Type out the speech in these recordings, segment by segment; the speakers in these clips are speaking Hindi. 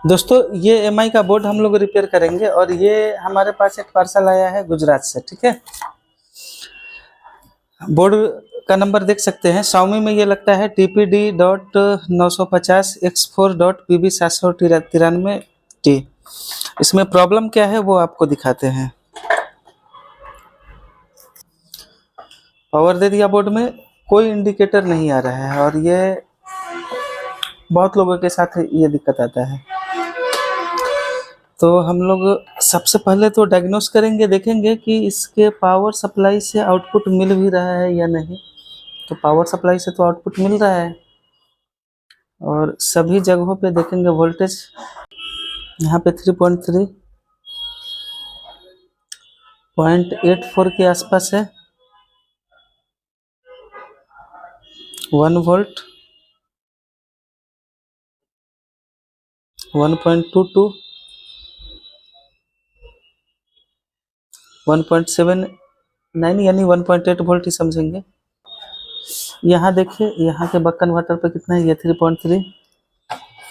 दोस्तों ये एमआई का बोर्ड हम लोग रिपेयर करेंगे और ये हमारे पास एक पार्सल आया है गुजरात से। ठीक है, बोर्ड का नंबर देख सकते हैं। Xiaomi में ये लगता है TPD.950X4.PB793T। इसमें प्रॉब्लम क्या है वो आपको दिखाते हैं। पावर दे दिया, बोर्ड में कोई इंडिकेटर नहीं आ रहा है और ये बहुत लोगों के साथ ये दिक्कत आता है। तो हम लोग सबसे पहले तो डायग्नोस करेंगे, देखेंगे कि इसके पावर सप्लाई से आउटपुट मिल भी रहा है या नहीं। तो पावर सप्लाई से तो आउटपुट मिल रहा है और सभी जगहों पे देखेंगे वोल्टेज यहाँ पे 3.3.84 के आसपास है। 1 वोल्ट, 1.22, 1.79 यानी 1.8 वोल्ट ही समझेंगे। यहाँ देखिए, यहाँ के बक कन्वर्टर पे कितना है, ये 3.3।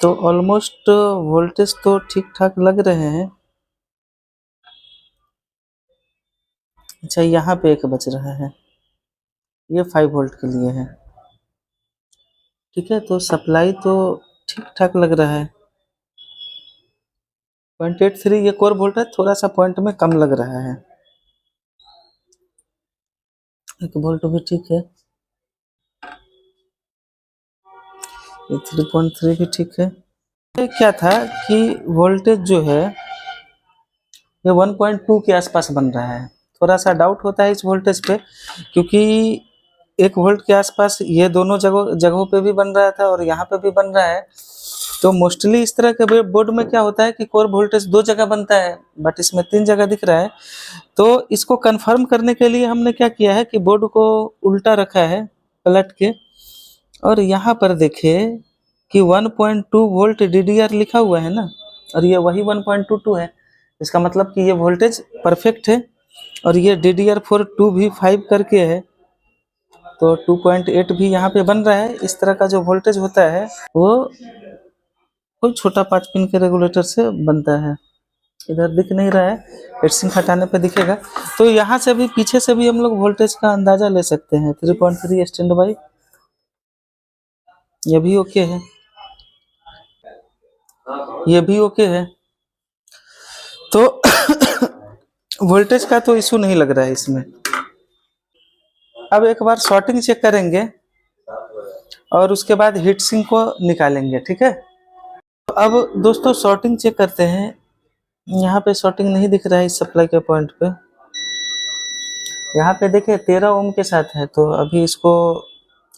तो ऑलमोस्ट वोल्टेज तो ठीक ठाक लग रहे हैं। अच्छा, यहाँ पे एक बच रहा है, ये 5 वोल्ट के लिए है। ठीक है, तो सप्लाई तो ठीक ठाक लग रहा है। 0.83 ये कोर वोल्ट है, थोड़ा सा पॉइंट में कम लग रहा है। 1 वोल्ट भी ठीक है, ये 3.3 भी ठीक है। ये क्या था कि वोल्टेज जो है ये 1.2 के आसपास बन रहा है। थोड़ा सा डाउट होता है इस वोल्टेज पे, क्योंकि 1 वोल्ट के आसपास ये दोनों जगहों पे भी बन रहा था और यहाँ पे भी बन रहा है। तो मोस्टली इस तरह के बोर्ड में क्या होता है कि कोर वोल्टेज 2 जगह बनता है, बट इसमें 3 जगह दिख रहा है। तो इसको कंफर्म करने के लिए हमने क्या किया है कि बोर्ड को उल्टा रखा है पलट के, और यहाँ पर देखिए कि 1.2 वोल्ट DDR लिखा हुआ है ना, और ये वही 1.22 है। इसका मतलब कि ये वोल्टेज परफेक्ट है। और ये DDR4 2 भी 5 करके है, तो 2.8 भी यहाँ पे बन रहा है। इस तरह का जो वोल्टेज होता है वो कोई छोटा 5 पिन के रेगुलेटर से बनता है। इधर दिख नहीं रहा है, हेडसिंक हटाने पे दिखेगा। तो यहाँ से भी, पीछे से भी हम लोग वोल्टेज का अंदाजा ले सकते हैं। 3.3 स्टैंड बाई, ये भी ओके है, ये भी ओके है। तो वोल्टेज का तो इशू नहीं लग रहा है इसमें। अब एक बार शॉर्टिंग चेक करेंगे और उसके बाद हीट सिंक को निकालेंगे। ठीक है, तो अब दोस्तों शॉर्टिंग चेक करते हैं। यहाँ पे शॉर्टिंग नहीं दिख रहा है इस सप्लाई के पॉइंट पे। यहाँ पे देखिए 13 ओम के साथ है, तो अभी इसको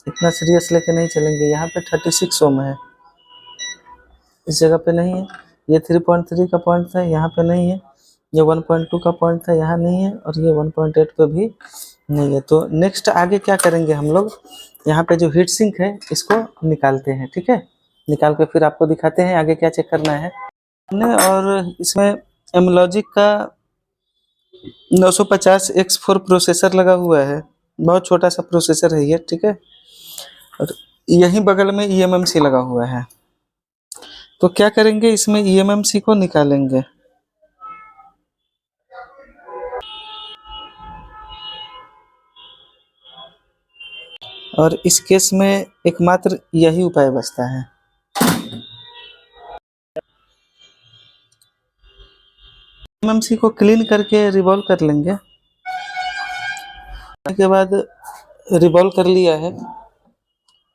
इतना सीरियस लेके नहीं चलेंगे। यहाँ पे 36 ओम है, इस जगह पे नहीं है। ये 3.3 का पॉइंट था, यहाँ पे नहीं है। ये 1.2 का पॉइंट था, यहाँ नहीं है। और ये 1.8 पे भी नहीं है। तो नेक्स्ट आगे क्या करेंगे हम लोग, यहाँ पे जो हीट सिंक है इसको निकालते हैं। ठीक है, निकाल के फिर आपको दिखाते हैं आगे क्या चेक करना है हमने। और इसमें एमलॉजिक का 950X4 प्रोसेसर लगा हुआ है, बहुत छोटा सा प्रोसेसर है ये। ठीक है, और यहीं बगल में eMMC लगा हुआ है। तो क्या करेंगे, इसमें eMMC को निकालेंगे। और इस केस में एकमात्र यही उपाय बचता है। eMMC को क्लीन करके रिवॉल्व कर लेंगे। के बाद रिवॉल्व कर लिया है,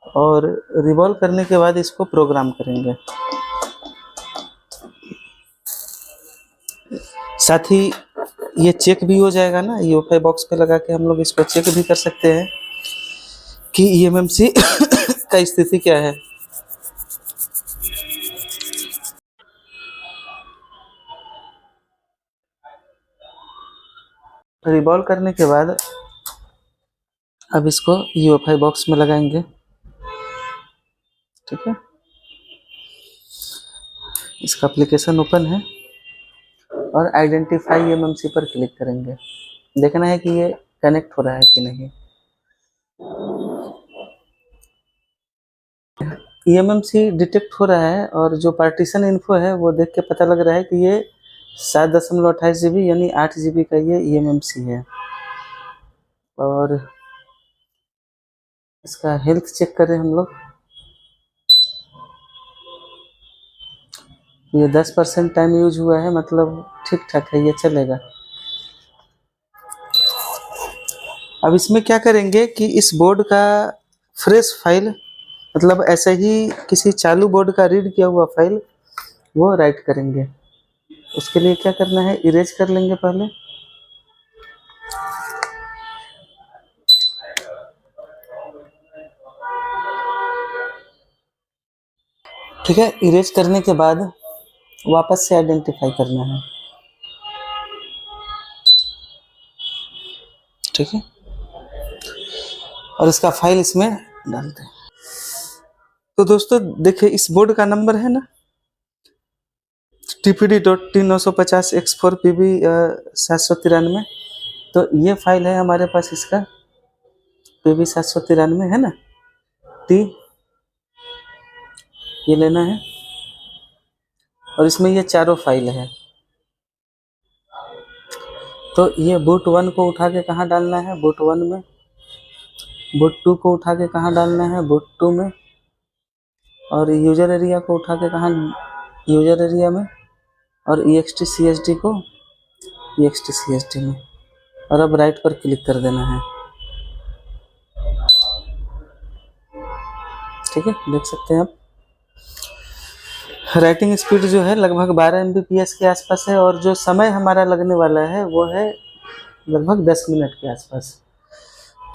और रिवॉल्व करने के बाद इसको प्रोग्राम करेंगे। साथ ही ये चेक भी हो जाएगा ना, यूएफआई बॉक्स पे लगा के हम लोग इसको चेक भी कर सकते हैं कि eMMC का स्थिति क्या है। रिवॉल्व करने के बाद अब इसको यूएफआई बॉक्स में लगाएंगे। ठीक है, इसका एप्लीकेशन ओपन है और आइडेंटिफाई eMMC पर क्लिक करेंगे। देखना है कि ये कनेक्ट हो रहा है कि नहीं। EMMC डिटेक्ट हो रहा है और जो पार्टीशन इन्फो है वो देख के पता लग रहा है कि ये 7.28 GB यानी 8 GB का ये EMMC है। और इसका हेल्थ चेक करें हम लोग, ये 10% टाइम यूज हुआ है, मतलब ठीक ठाक है, ये चलेगा। अब इसमें क्या करेंगे कि इस बोर्ड का फ्रेश फाइल, मतलब ऐसे ही किसी चालू बोर्ड का रीड किया हुआ फाइल वो राइट करेंगे। उसके लिए क्या करना है, इरेज कर लेंगे पहले। ठीक है, इरेज करने के बाद वापस से आइडेंटिफाई करना है। ठीक है, और इसका फाइल इसमें डालते हैं। तो दोस्तों देखिए, इस बोर्ड का नंबर है ना TPD.T950X4PB 793। तो ये फाइल है हमारे पास, इसका PB 793 है ना, T ये लेना है। और इसमें ये चारों फाइल है। तो ये बूट 1 को उठा के कहाँ डालना है, बूट 1 में। बूट 2 को उठा के कहाँ डालना है, बूट 2 में। और यूजर एरिया को उठा के कहाँ, यूजर एरिया में। और EXTCSD को EXTCSD में। और अब राइट पर क्लिक कर देना है। ठीक है, देख सकते हैं आप राइटिंग स्पीड जो है लगभग 12 MBPS के आसपास है। और जो समय हमारा लगने वाला है वो है लगभग 10 मिनट के आसपास।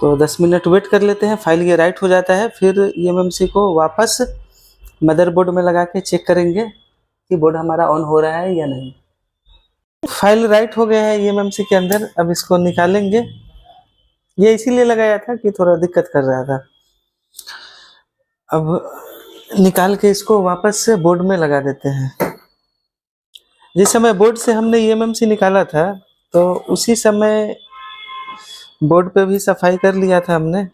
तो 10 मिनट वेट कर लेते हैं, फाइल ये राइट हो जाता है। फिर EMMC को वापस मदरबोर्ड में लगा के चेक करेंगे कि बोर्ड हमारा ऑन हो रहा है या नहीं। फाइल राइट हो गया है EMMC के अंदर। अब इसको निकालेंगे, ये इसीलिए लगाया था कि थोड़ा दिक्कत कर रहा था। अब निकाल के इसको वापस से बोर्ड में लगा देते हैं। जिस समय बोर्ड से हमने EMMC निकाला था तो उसी समय बोर्ड पे भी सफाई कर लिया था हमने,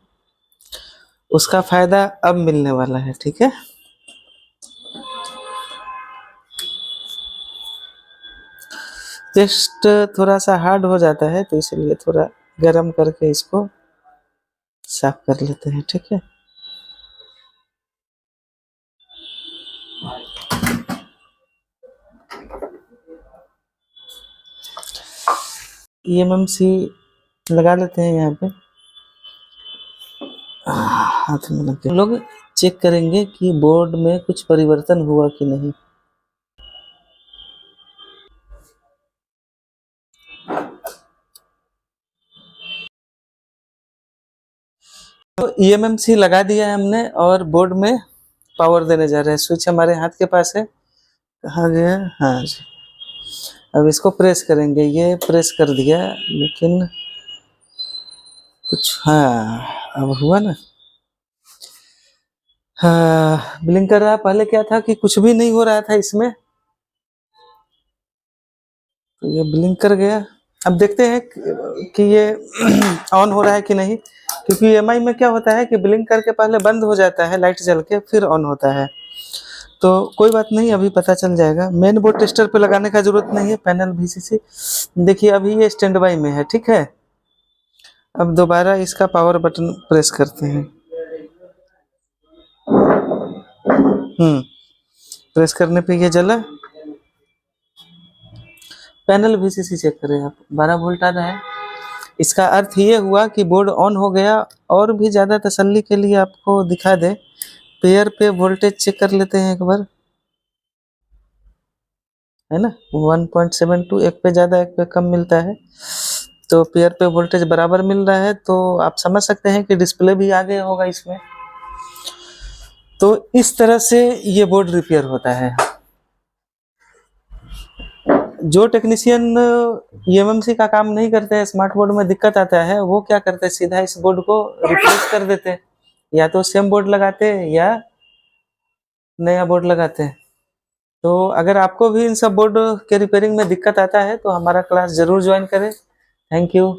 उसका फायदा अब मिलने वाला है। ठीक है, टेस्ट थोड़ा सा हार्ड हो जाता है तो इसलिए थोड़ा गर्म करके इसको साफ कर लेते हैं। ठीक है, EMMC लगा लेते हैं यहाँ पे, हाथ में लग, लोग चेक करेंगे कि बोर्ड में कुछ परिवर्तन हुआ कि नहीं। तो EMMC लगा दिया है हमने और बोर्ड में पावर देने जा रहे हैं। स्विच हमारे हाथ के पास है, कहाँ गया, हाँ जी। अब इसको प्रेस करेंगे, ये प्रेस कर दिया लेकिन कुछ, हाँ अब हुआ ना, हाँ ब्लिंक कर रहा है। पहले क्या था कि कुछ भी नहीं हो रहा था इसमें, तो ये ब्लिंक कर गया। अब देखते हैं कि ये ऑन हो रहा है कि नहीं, क्योंकि EMI में क्या होता है कि ब्लिंक करके पहले बंद हो जाता है, लाइट जल के फिर ऑन होता है। तो कोई बात नहीं, अभी पता चल जाएगा। मेन बोर्ड टेस्टर पे लगाने का जरूरत नहीं है, पैनल VCC देखिए अभी ये स्टैंड बाई में है। ठीक है, अब दोबारा इसका पावर बटन प्रेस करते हैं। प्रेस करने पे ये जला। पैनल VCC चेक करें आप, 12 वोल्ट आ रहा है। इसका अर्थ ये हुआ कि बोर्ड ऑन हो गया। और भी ज़्यादा तसल्ली के लिए आपको दिखा दे, पेयर पे वोल्टेज चेक कर लेते हैं एक बार, है ना 1.72, एक पे ज़्यादा एक पे कम मिलता है। तो पेयर पे वोल्टेज बराबर मिल रहा है, तो आप समझ सकते हैं कि डिस्प्ले भी आ गया होगा इसमें। तो इस तरह से ये बोर्ड रिपेयर होता है। जो टेक्नीशियन EMMC का काम नहीं करते हैं, स्मार्ट बोर्ड में दिक्कत आता है, वो क्या करते हैं, सीधा इस बोर्ड को रिप्लेस कर देते हैं, या तो सेम बोर्ड लगाते हैं या नया बोर्ड लगाते हैं। तो अगर आपको भी इन सब बोर्ड के रिपेयरिंग में दिक्कत आता है तो हमारा क्लास जरूर ज्वाइन करें। Thank you.